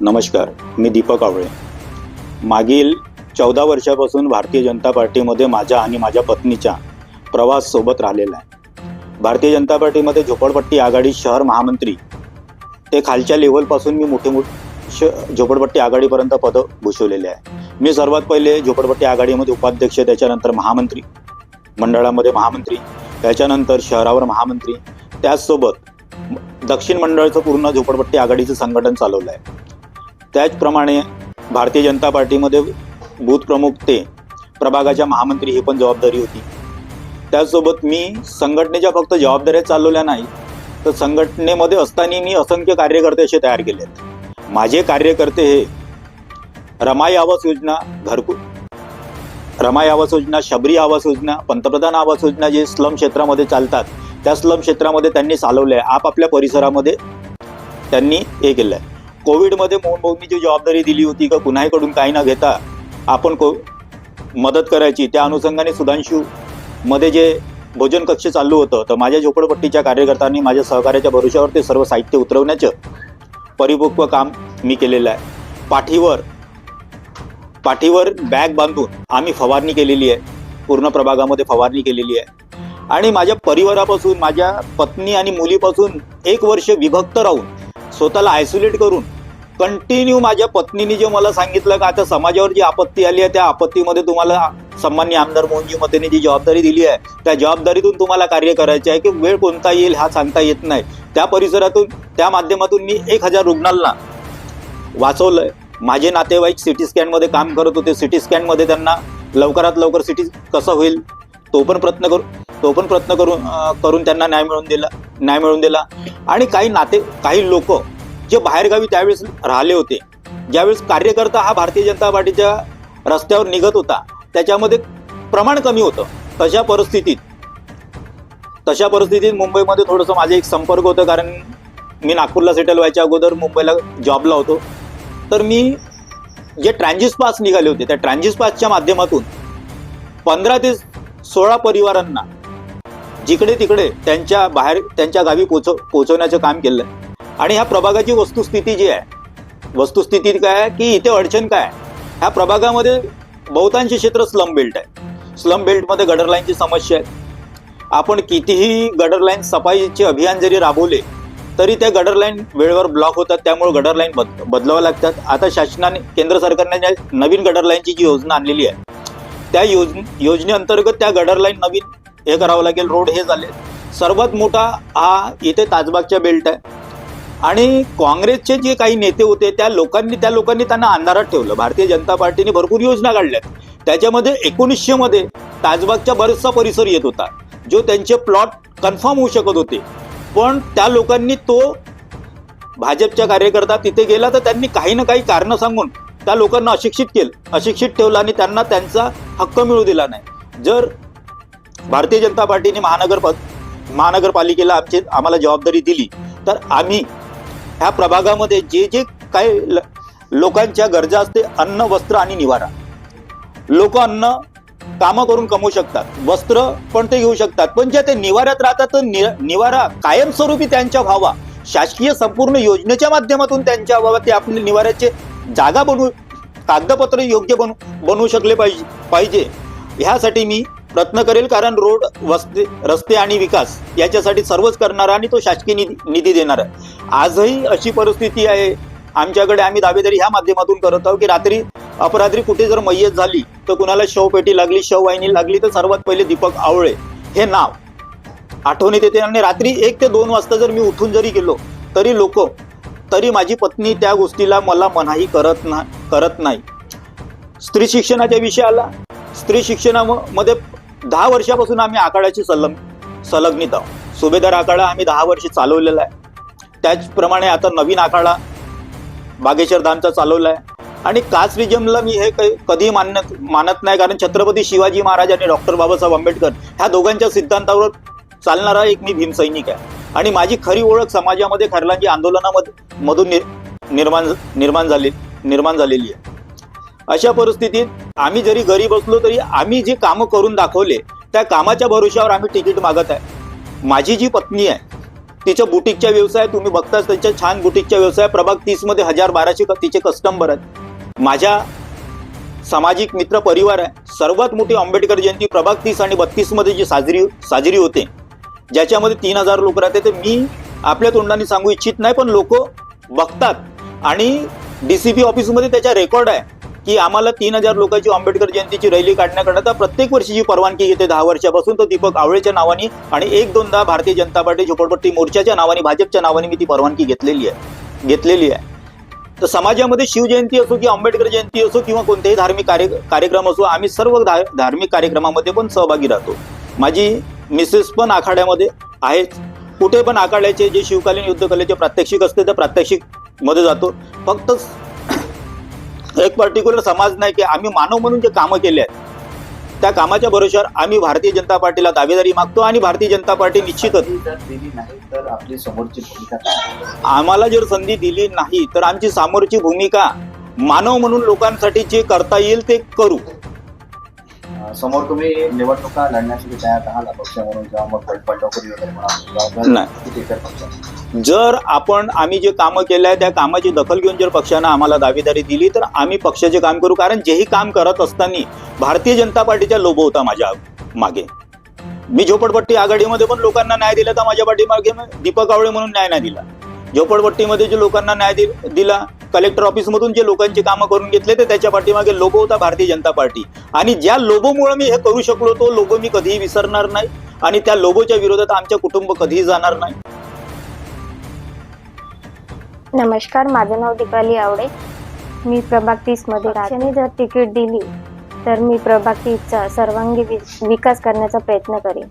नमस्कार, मी दीपक आवळे. मागील 14 वर्षापासून भारतीय जनता पार्टीमध्ये माझ्या आणि माझ्या पत्नीचा प्रवास सोबत राहिलेला आहे. भारतीय जनता पार्टीमध्ये झोपडपट्टी आघाडी शहर महामंत्री ते खालच्या लेव्हलपासून मी मोठे झोपडपट्टी आघाडीपर्यंत पद भूषवलेले आहे. मी सर्वात पहिले झोपडपट्टी आघाडीमध्ये उपाध्यक्ष, त्याच्यानंतर महामंत्री, मंडळामध्ये महामंत्री, त्याच्यानंतर शहरावर महामंत्री, त्याचसोबत दक्षिण मंडळाचं पूर्ण झोपडपट्टी आघाडीचं संघटन चालवलं आहे. त्याचप्रमाणे भारतीय जनता पार्टीमध्ये बूथ प्रमुख ते प्रभागाच्या महामंत्री ही पण जबाबदारी होती. त्याचसोबत मी संघटनेच्या फक्त जबाबदाऱ्या चालवल्या नाही, तर संघटनेमध्ये असताना मी असंख्य कार्यकर्ते असे तयार केले आहेत. माझे कार्यकर्ते हे रमाई आवास योजना, रमाई आवास योजना, शबरी आवास योजना, पंतप्रधान आवास योजना जे स्लम क्षेत्रामध्ये चालतात, त्या स्लम क्षेत्रामध्ये त्यांनी चालवले आहे. आपापल्या परिसरामध्ये त्यांनी हे केलं आहे. कोविडमध्ये मोहन भाऊंनी जी जबाबदारी दिली होती का कुणाकडून काही न घेता आपण मदत करायची, त्या अनुषंगाने सुधांशू मध्ये जे भोजन कक्ष चालू होतं, तर माझ्या झोपडपट्टीच्या कार्यकर्त्यांनी माझ्या सहकार्याच्या भरोश्यावर ते सर्व साहित्य उतरवण्याचं परिपक्व काम मी केलेलं आहे. पाठीवर बॅग बांधून आम्ही फवारणी केलेली आहे, पूर्ण प्रभागामध्ये फवारणी केलेली आहे. आणि माझ्या परिवारापासून, माझ्या पत्नी आणि मुलीपासून 1 वर्ष विभक्त राहून, स्वतःला आयसोलेट करून, कंटिन्यू माझ्या पत्नीने जे मला सांगितलं का आता समाजावर जी आपत्ती आली आहे, त्या आपत्तीमध्ये तुम्हाला सन्माननीय आमदार मोहनजी मतेने जी जबाबदारी दिली आहे, त्या जबाबदारीतून तुम्हाला कार्य करायचे आहे. की वेळ कोणता येईल हा सांगता येत नाही. त्या परिसरातून, त्या माध्यमातून मी 1000 रुग्णांना वाचवलंय. माझे नातेवाईक सिटी स्कॅनमध्ये काम करत होते. सिटी स्कॅनमध्ये त्यांना लवकरात लवकर सिटी कसं होईल तो पण प्रयत्न करून त्यांना न्याय मिळवून दिला. आणि काही लोक जे बाहेरगावी त्यावेळेस राहिले होते, ज्यावेळेस कार्यकर्ता हा भारतीय जनता पार्टीच्या रस्त्यावर निघत होता, त्याच्यामध्ये प्रमाण कमी होतं. तशा परिस्थितीत मुंबईमध्ये थोडंसं माझे एक संपर्क होतं, कारण मी नागपूरला सेटल व्हायच्या अगोदर मुंबईला जॉबला होतो. तर मी जे ट्रान्झिट पास निघाले होते, त्या ट्रान्झिट पासच्या माध्यमातून 15 ते 16 परिवारांना जिकडे तिकडे त्यांच्या गावी पोहोचवण्याचं काम केलं. आणि ह्या प्रभागाची वस्तुस्थिती जी आहे, वस्तुस्थिती काय आहे की इथे अडचण काय आहे, ह्या प्रभागामध्ये बहुतांश क्षेत्र स्लम बेल्ट आहे. स्लम बेल्टमध्ये गटर लाईनची समस्या आहे. आपण कितीही गटर लाईन सफाईचे अभियान जरी राबवले तरी त्या गटर लाईन वेळेवर ब्लॉक होतात, त्यामुळे गटर लाईन बदलाव्या लागतात. आता शासनाने, केंद्र सरकारने नवीन गटर लाईनची जी योजना आणलेली आहे, त्या योजनेअंतर्गत त्या गटर लाईन नवीन हे करावं लागेल. रोड हे झाले. सर्वात मोठा हा इथे ताजबागच्या बेल्ट आहे. आणि काँग्रेसचे जे काही नेते होते त्या लोकांनी त्यांना अंधारात ठेवलं. भारतीय जनता पार्टीने भरपूर योजना काढल्यात. त्याच्यामध्ये 1900 मध्ये ताजबागचा बराचसा परिसर येत होता, जो त्यांचे प्लॉट कन्फर्म होऊ शकत होते. पण त्या लोकांनी, तो भाजपच्या कार्यकर्ता तिथे गेला तर त्यांनी काही ना काही कारण सांगून त्या लोकांना अशिक्षित ठेवलं आणि त्यांना त्यांचा हक्क मिळू दिला नाही. जर भारतीय जनता पार्टीने महानगरपालिकेला आम्हाला जबाबदारी दिली तर आम्ही ह्या प्रभागामध्ये जे काही लोकांच्या गरजा असते, अन्न, वस्त्र आणि निवारा. लोक अन्न कामं करून कमवू शकतात, वस्त्र पण ते घेऊ शकतात, पण ज्या ते निवाऱ्यात राहतात तर निवारा कायमस्वरूपी त्यांच्या व्हावा, शासकीय संपूर्ण योजनेच्या माध्यमातून त्यांच्या व्हावा. ते आपले निवाऱ्याचे जागा कागदपत्र योग्य बनवू शकले पाहिजे. ह्यासाठी मी प्रयत्न करेल, कारण रोड, रस्ते आणि विकास याच्यासाठी सर्वच करणार आणि तो शासकीय निधी देणार आहे. आजही अशी परिस्थिती आहे आमच्याकडे. आम्ही दावेदारी ह्या माध्यमातून करत आहोत की रात्री अपरात्री कुठे जर मय्यत झाली, तर कुणाला शवपेटी लागली, शववाहिनी लागली, तर सर्वात पहिले दीपक आवळे हे नाव आठवणीत येते. आणि रात्री 1 ते 2 वाजता जर मी उठून जरी गेलो तरी माझी पत्नी त्या गोष्टीला मला मनाई करत नाही. स्त्री शिक्षणाच्या विषयाला, स्त्री शिक्षणामध्ये 10 वर्षापासून आम्ही आखाड्याची संलग्नित आहोत. सुभेदार आखाडा आम्ही 10 वर्ष चालवलेला आहे. त्याचप्रमाणे आता नवीन आखाडा बागेश्वर धामचा चालवला आहे. आणि कास्ट रिजमला मी हे कधी मानत नाही, कारण छत्रपती शिवाजी महाराज आणि डॉक्टर बाबासाहेब आंबेडकर ह्या दोघांच्या सिद्धांतावर चालणारा एक मी भीमसैनिक आहे. आणि माझी खरी ओळख समाजामध्ये खरलांजी आंदोलनामधून निर्माण झालेली आहे. अशा परिस्थितीत आम्ही जरी गरीब असलो तरी आम्ही जे कामं करून दाखवले, त्या कामाच्या भरोश्यावर आम्ही तिकीट मागत आहे. माझी जी पत्नी आहे तिच्या बुटीकच्या व्यवसाय तुम्ही बघताच, त्यांच्या छान बुटीकच्या व्यवसाय. प्रभाग 30 मध्ये 1000-1200 तिचे कस्टमर आहेत. माझ्या सामाजिक मित्र परिवार आहे. सर्वात मोठी आंबेडकर जयंती प्रभाग 30 आणि 32 मध्ये जी साजरी होते, ज्याच्यामध्ये 3000 लोक राहते, ते मी आपल्या तोंडाने सांगू इच्छित नाही, पण लोक बघतात. आणि डीसीपी ऑफिसमध्ये त्याच्या रेकॉर्ड आहे की आम्हाला 3000 लोकांची आंबेडकर जयंतीची रॅली काढण्याकरता प्रत्येक वर्षीची परवानगी घेते 10 वर्षापासून. तर दीपक आवळेच्या नावाने आणि 1-2दा भारतीय जनता पार्टी झोपडपट्टी मोर्चाच्या नावाने, भाजपच्या नावाने मी ती परवानगी घेतलेली आहे. तर समाजामध्ये शिवजयंती असो की आंबेडकर जयंती असो किंवा कोणतेही धार्मिक कार्यक्रम असो, आम्ही सर्व धार्मिक कार्यक्रमामध्ये पण सहभागी राहतो. माझी मिसेस पण आखाड्यामध्ये आहेच. कुठे पण आखाड्याचे जे शिवकालीन युद्धकलेचे प्रात्यक्षिक असते त्या प्रात्यक्षिक मध्ये जातो. फक्त एक पर्टिक्युलर समाज नाही की आम्ही मानव म्हणून जे कामं केले आहेत त्या कामाच्या भरोश्यावर आम्ही भारतीय जनता पार्टीला दावेदारी मागतो. आणि भारतीय जनता पार्टी निश्चितच दिली नाही तर आपली समोरची भूमिका काय? आम्हाला जर संधी दिली नाही तर आमची समोरची भूमिका मानव म्हणून लोकांसाठी जे करता येईल ते करू. समोर तुम्ही निवडणुका लढण्यासाठी तयार आहात अपक्ष म्हणून किंवा मग बंडखोरी वगैरे म्हणा? जर आम्ही जे कामं केलं आहे त्या कामाची दखल घेऊन जर पक्षानं आम्हाला दावेदारी दिली तर आम्ही पक्षाचे काम करू. कारण जेही काम करत असताना भारतीय जनता पार्टीचा लोभ होता माझ्या मागे. मी झोपडपट्टी आघाडीमध्ये पण लोकांना न्याय दिला, तर माझ्या पाठीमागे दीपक आवळे म्हणून न्याय नाही दिला. झोपडपट्टीमध्ये जे लोकांना न्याय दिला, कलेक्टर ऑफिसमधून जे लोकांची कामं करून घेतले, ते त्याच्या पाठीमागे लोगो होता भारतीय जनता पार्टी. आणि ज्या लोगोमुळे मी हे करू शकलो, तो लोगो मी कधीही विसरणार नाही आणि त्या लोगोच्या विरोधात आमच्या कुटुंब कधीही जाणार नाही. नमस्कार, माझं नाव दीपाली आवडे. मी प्रभाग 30 मध्ये राहते. जर तिकीट दिली तर मी प्रभाग 30चा सर्वांगी विकास करण्याचा प्रयत्न करेन.